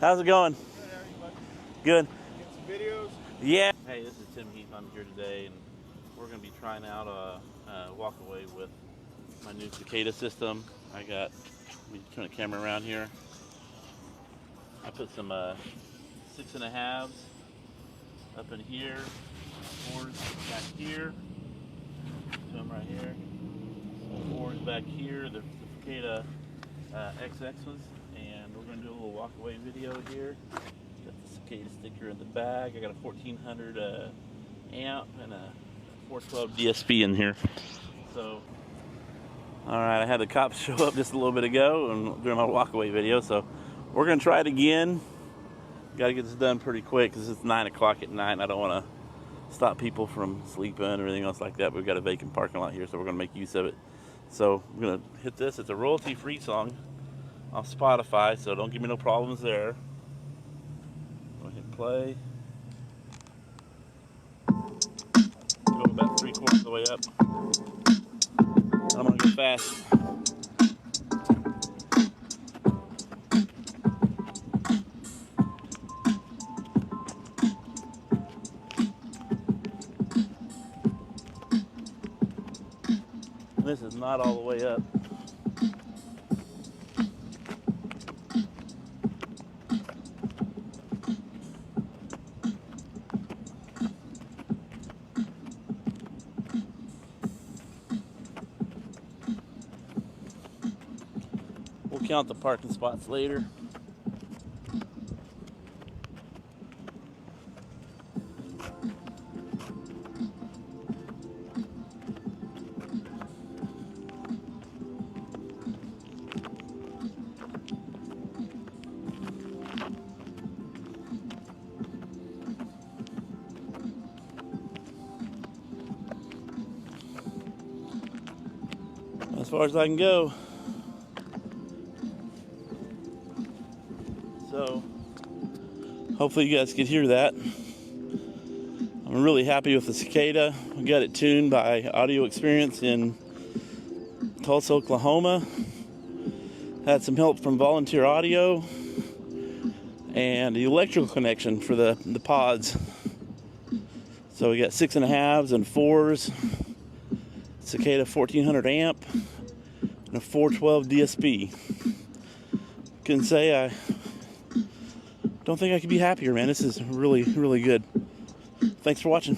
How's it going? Good, how are you, bud? Good. Get some videos? Yeah. Hey, this is Tim Heath. I'm here today, and we're going to be trying out a walk away with my new Cicada system. Let me turn the camera around here. I put some 6.5s up in here, 4s back here, 2 right here, 4s back here, the Cicada XXs, and we're going to do a little walk away video here. Got the Cicada sticker in the bag. I got a 1400 amp and a 412 DSP in here. So, alright, I had the cops show up just a little bit ago and during my walk away video, so we're going to try it again. Got to get this done pretty quick because it's 9 o'clock at night and I don't want to stop people from sleeping or anything else like that. We've got a vacant parking lot here, so we're going to make use of it. So I'm going to hit this. It's a royalty-free song off Spotify, so don't give me no problems there. Go ahead and play. Go about 3/4 of the way up. I'm going to go fast. This is not all the way up. We'll count the parking spots later. As far as I can go. So hopefully you guys could hear that. I'm really happy with the Cicada. We got it tuned by Audio Experience in Tulsa, Oklahoma. Had some help from Volunteer Audio and the electrical connection for the pods. So we got 6.5s and 4s, Cicada 1400 amp, and a 412 DSP. Couldn't say I don't think I could be happier, man. This is really, really good. Thanks for watching.